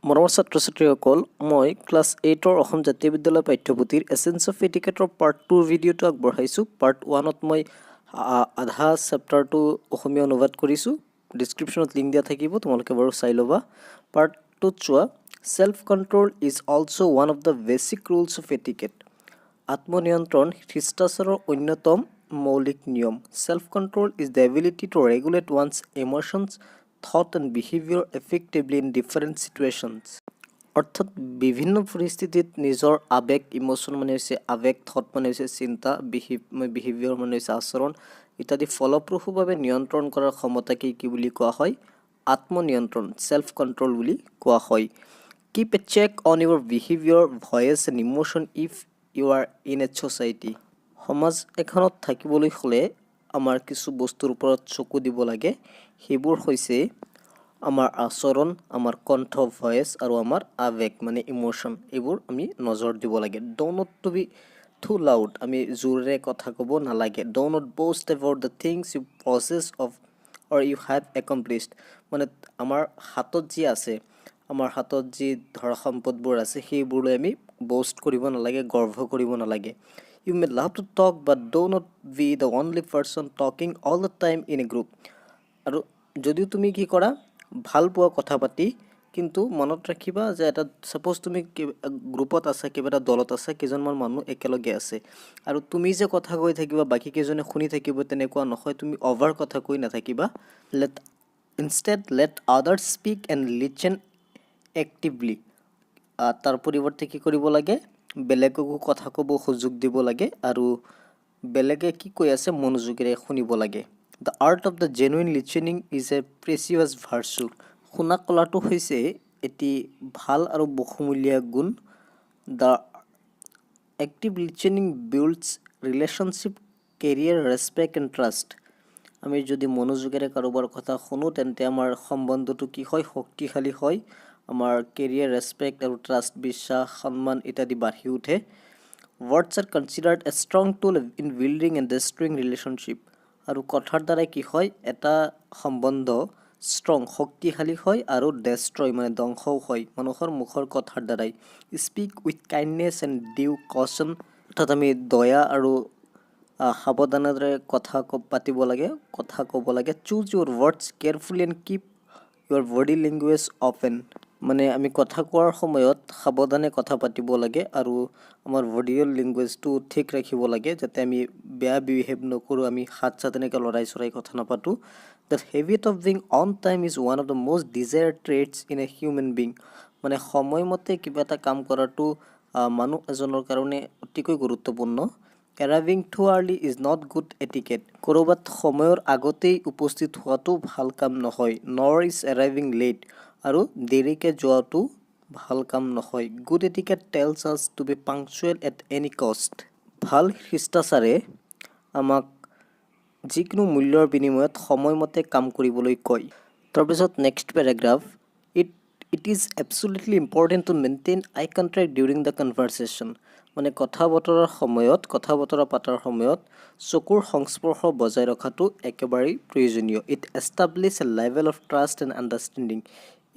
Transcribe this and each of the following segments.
মৰমৰ ছাত্ৰ ছাত্ৰীসকল, মই ক্লাছ 8ৰ অসম জাতীয় বিদ্যালয় পাঠ্যপুথিৰ এছেন্স অফ এটিকেটৰ পাৰ্ট 2ৰ ভিডিঅ'টো আগবঢ়াইছোঁ। পাৰ্ট 1ত মই আধা চেপ্টাৰটো অসমীয়া অনুবাদ কৰিছোঁ। ডিছক্ৰিপশ্যনত লিংক দিয়া থাকিব, তোমালোকে বাৰু চাই ল'বা। পাৰ্ট 2ত চোৱা, self control is also' one of the basic rules of etiquette. আত্মনিয়ন্ত্ৰণ শিষ্টাচাৰৰ অন্যতম মৌলিক নিয়ম। Self control is the ability to regulate one's emotions, thought and behaviour effectively in different situations. অৰ্থাৎ বিভিন্ন পৰিস্থিতিত নিজৰ আৱেগ, ইম'শ্যন মানে হৈছে আৱেগ, থট মানে হৈছে চিন্তা, বিহেভিয়াৰ মানে হৈছে আচৰণ ইত্যাদি ফলপ্ৰসূভাৱে নিয়ন্ত্ৰণ কৰাৰ ক্ষমতাকেই কি বুলি কোৱা হয়? আত্মনিয়ন্ত্ৰণ, ছেল্ফ কণ্ট্ৰল বুলি কোৱা হয়। Keep a check on your behaviour, voice and emotion if you are in a society. সমাজ এখনত থাকিবলৈ হ'লে আমাৰ কিছু বস্তুৰ ওপৰত চকু দিব লাগে। সেইবোৰ হৈছে আমাৰ আচৰণ, আমাৰ কণ্ঠ, ভয়েচ আৰু আমাৰ আৱেগ মানে ইম'শ্যন। এইবোৰ আমি নজৰ দিব লাগে। Do not to be too loud, আমি জোৰেৰে কথা ক'ব নালাগে। Do not boast about the things you possess of or you have accomplished. মানে আমাৰ হাতত যি আছে, আমাৰ হাতত যি ধৰা সম্পদবোৰ আছে, সেইবোৰলৈ আমি বষ্ট কৰিব নালাগে, গৰ্ব কৰিব নালাগে। You may love to talk but do not be the only person talking all the time in a group. আৰু যদিও তুমি কি কৰা, ভাল পোৱা কথা পাতি, কিন্তু মনত ৰাখিবা যে এটা ছাপ'জ তুমি গ্ৰুপত আছা, কিবা এটা দলত আছা, কেইজনমান মানুহ একেলগে আছে, আৰু তুমি যে কথা কৈ থাকিবা বাকী কেইজনে শুনি থাকিব তেনেকুৱা নহয়। তুমি অভাৰ কথা কৈ নাথাকিবা। Let others speak and listen actively. তাৰ পৰিৱৰ্তে কি কৰিব লাগে? বেলেগকো কথা ক'ব সুযোগ দিব লাগে আৰু বেলেগে কি কৈ আছে মনোযোগেৰে শুনিব লাগে। The art of the genuine listening is a precious virtue. শুনা কলাটো হৈছে এটি ভাল আৰু বহুমূলীয়া গুণ। The active listening builds relationship, career, respect and trust. আমি যদি মনোযোগেৰে কাৰোবাৰ কথা শুনো তেন্তে আমাৰ সম্বন্ধটো কি হয়? শক্তিশালী হয়। আমাৰ কেৰিয়াৰ, ৰেচপেক্ট আৰু ট্ৰাষ্ট, বিশ্বাস, সন্মান ইত্যাদি বাঢ়ি উঠে। Words are considered a strong tool in building and destroying relationship. আৰু কথাৰ দ্বাৰাই কি হয়? এটা সম্বন্ধ ষ্ট্ৰং, শক্তিশালী হয় আৰু ডেষ্ট্ৰয় মানে ধ্বংসও হয় মানুহৰ মুখৰ কথাৰ দ্বাৰাই। স্পীক উইথ কাইণ্ডনেছ এণ্ড ডিউ কশ্যন। অৰ্থাৎ আমি দয়া আৰু সাৱধানেৰে কথা পাতিব লাগে, কথা ক'ব লাগে। Choose Euro words carefully and keep Euro body language open. মানে আমি কথা কোৱাৰ সময়ত সাৱধানে কথা পাতিব লাগে আৰু আমাৰ বডি লেংগুৱেজটো ঠিক ৰাখিব লাগে, যাতে আমি বেয়া বিহেভ নকৰোঁ, আমি হাত চাত এনেকৈ লৰাই চৰাই কথা নাপাতোঁ। The habit of being on time is one of the most desired traits in a human being. মানে সময়মতে কিবা এটা কাম কৰাটো মানুহ এজনৰ কাৰণে অতিকৈ গুৰুত্বপূৰ্ণ। Arriving too early is not good etiquette. ক'ৰবাত সময়ৰ আগতেই উপস্থিত হোৱাটো ভাল কাম নহয়। নৰ ইজ এৰাইভিং লেট, আৰু দেৰিকৈ যোৱাটো ভাল কাম নহয়। Good etiquette tells us to be punctual at any cost. ভাল শিষ্টাচাৰে আমাক যিকোনো মূল্যৰ বিনিময়ত সময়মতে কাম কৰিবলৈ কয়। তাৰপিছত next paragraph, it is absolutely important to maintain eye contact during the conversation. মানে কথা বতৰা পতাৰ সময়ত চকুৰ সংস্পৰ্শ বজাই ৰখাটো একেবাৰেই প্ৰয়োজনীয়। It establish a level of trust and understanding.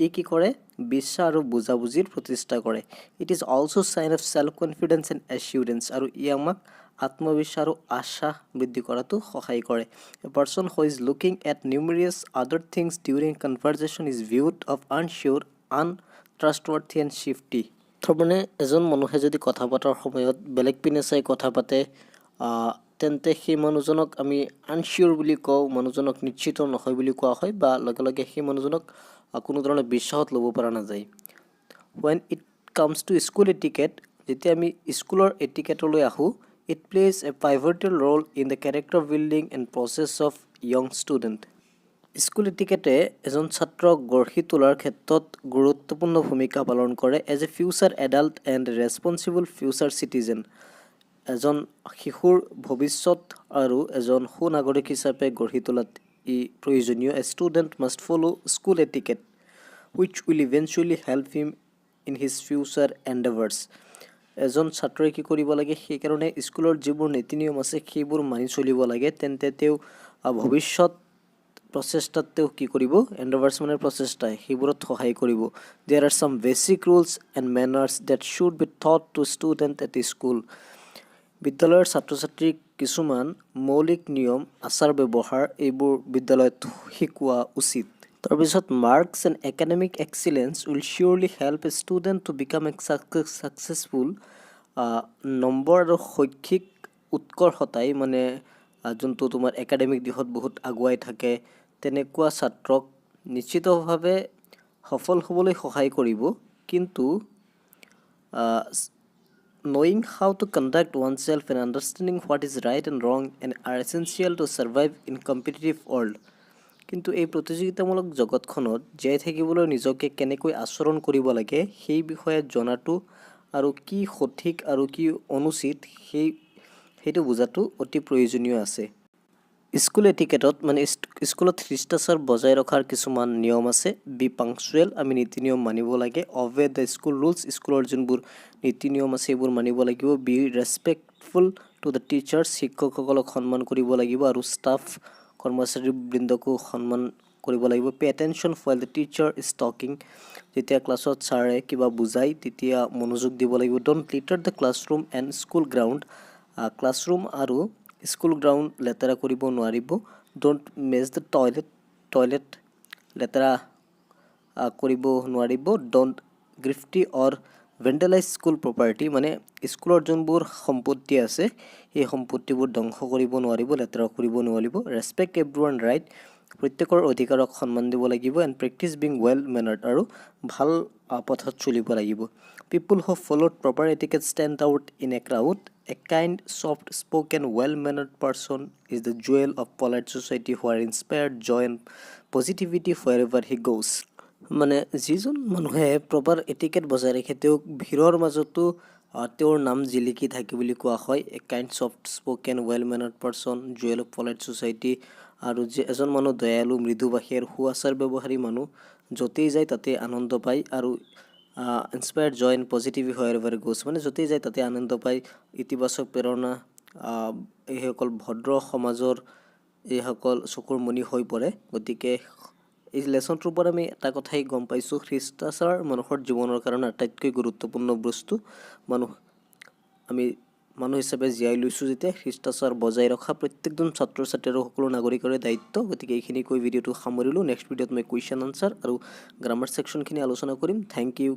ই কি কৰে? বিশ্বাস আৰু বুজাবুজিৰ প্ৰতিষ্ঠা কৰে। It is also' sign of self confidence and assurance. আৰু ই আমাক আত্মবিশ্বাস আৰু আশ্বাস বৃদ্ধি কৰাটো সহায় কৰে। A person who is looking at numerous other things during conversation is viewed of unsure, untrustworthy and shifty. তাৰমানে এজন মানুহে যদি কথা পতাৰ সময়ত বেলেগ পিনে চাই কথা পাতে, তেন্তে সেই মানুহজনক আমি আনচিয়'ৰ বুলি কওঁ, মানুহজনক নিশ্চিত নহয় বুলি কোৱা হয়, বা লগে লগে সেই মানুহজনক কোনো ধৰণে বিশ্বাসত ল'ব পৰা নাযায়। When it comes to school etiquette, যেতিয়া আমি স্কুলৰ এটিকেটলৈ আহোঁ, it plays a pivotal role in the character building and process of young student. School এটিকেটে এজন ছাত্ৰক গঢ়ি তোলাৰ ক্ষেত্ৰত গুৰুত্বপূৰ্ণ ভূমিকা পালন কৰে। As a future adult and responsible future citizen, এজন শিশুৰ ভৱিষ্যত আৰু এজন সুনাগৰিক হিচাপে গঢ়ি তোলাত ই প্ৰয়োজনীয়। A student must follow' school etiquette which will eventually help him in his future endeavours. এজন ছাত্ৰই কি কৰিব লাগে? সেইকাৰণে স্কুলৰ যিবোৰ নীতি নিয়ম আছে সেইবোৰ মানি চলিব লাগে, তেন্তে তেওঁ ভৱিষ্যত প্ৰচেষ্টাতেও কি কৰিব এণ্ডাৰ্ভাৰ্ছ মানে প্ৰচেষ্টাই সেইবোৰত সহায় কৰিব there are some basic rules and manners that should be taught to student at school বিদ্যালয়ৰ ছাত্ৰ ছাত্ৰীক কিছুমান মৌলিক নিয়ম আচাৰ ব্যৱহাৰ এইবোৰ বিদ্যালয়ত শিকোৱা উচিত তাৰপিছত marks and academic excellence will cheerily help a student to become a successful number আৰু শৈক্ষিক উৎকৰ্ষতাই মানে যোনটো তোমাৰ একাডেমিক দিশত বহুত আগুৱাই থাকে তেনেকুৱা ছাত্ৰক নিশ্চিতভাৱে সফল হ'বলৈ সহায় কৰিব কিন্তু knowing how to conduct oneself and understanding what is right and wrong and are essential to survive in competitive world কিন্তু এই প্ৰতিযোগিতামূলক জগতখনত জীয়াই থাকিবলৈ নিজকে কেনেকৈ আচৰণ কৰিব লাগে সেই বিষয়ে জনাটো আৰু কি সঠিক আৰু কি অনুচিত সেইটো বুজাটো অতি প্ৰয়োজনীয় আছে স্কুল এটিকেটত মানে স্কুলত শিষ্টাচাৰ বজাই ৰখাৰ কিছুমান নিয়ম আছে বি পাংচুৱেল আমি নীতি নিয়ম মানিব লাগে অবে দ্য স্কুল ৰুলছ স্কুলৰ যোনবোৰ নীতি নিয়ম আছে এইবোৰ মানিব লাগিব বি ৰেছপেক্টফুল টু দ্য টিচাৰ্ছ শিক্ষকসকলক সন্মান কৰিব লাগিব আৰু ষ্টাফ কৰ্মচাৰীবৃন্দকো সন্মান কৰিব লাগিব pay attention while the teacher is talking যেতিয়া ক্লাছত ছাৰে কিবা বুজায় তেতিয়া মনোযোগ দিব লাগিব don't litre the classroom and school ground classroom আৰু স্কুল গ্ৰাউণ্ড লেতেৰা কৰিব নোৱাৰিব ডণ্ট মেজ দ্য টয়লেট লেতেৰা কৰিব নোৱাৰিব ডণ্ট গ্ৰিফটি অৰ ভেণ্ডেলাইজ স্কুল প্ৰপাৰ্টি মানে স্কুলৰ যোনবোৰ সম্পত্তি আছে সেই সম্পত্তিবোৰ ধ্বংস কৰিব নোৱাৰিব লেতেৰা কৰিব নোৱাৰিব ৰেছপেক্ট এভৰিৱান ৰাইট প্ৰত্যেকৰ অধিকাৰক সন্মান দিব লাগিব and practice being well mannered আৰু ভাল পথত চলিব লাগিব people who followed proper etiquette stand out in a crowd a kind soft spoken well mannered person is the jewel of polite society who are inspired joy and positivity wherever he goes মানে যিজন মানুহে proper etiquette বজাই ৰাখে তেওঁক ভিৰৰ মাজতো তেওঁৰ নাম জিলিকি থাকে বুলি কোৱা হয় a kind soft spoken well mannered person jewel of polite society আৰু যে এজন মানুহ দয়ালু মৃদুভাষী আৰু সুআচাৰ ব্যৱহাৰী মানুহ য'তেই যায় তাতে আনন্দ পায় আৰু inspired joy and positive wherever goes মানে য'তেই যায় তাতে আনন্দ পায় ইতিবাচক প্ৰেৰণা এইসকল ভদ্ৰ সমাজৰ এইসকল চকুৰ মণি হৈ পৰে গতিকে এই লেচনটোৰ পৰা আমি এটা কথাই গম পাইছোঁ শিষ্টাচাৰ মানুহৰ জীৱনৰ কাৰণে আটাইতকৈ গুৰুত্বপূৰ্ণ বস্তু আমি মানুহ হিচাপে জীয়াই লৈছোঁ যেতিয়া শিষ্টাচাৰ বজাই ৰখা প্ৰত্যেকজন ছাত্ৰ ছাত্ৰী আৰু সকলো নাগৰিকৰে দায়িত্ব গতিকে এইখিনি কৈ ভিডিঅ'টো সামৰিলোঁ নেক্সট ভিডিঅ'ত মই কুৱেশ্যন আনচাৰ আৰু গ্ৰামাৰ ছেকশ্যনখিনি আলোচনা কৰিম থেংক ইউ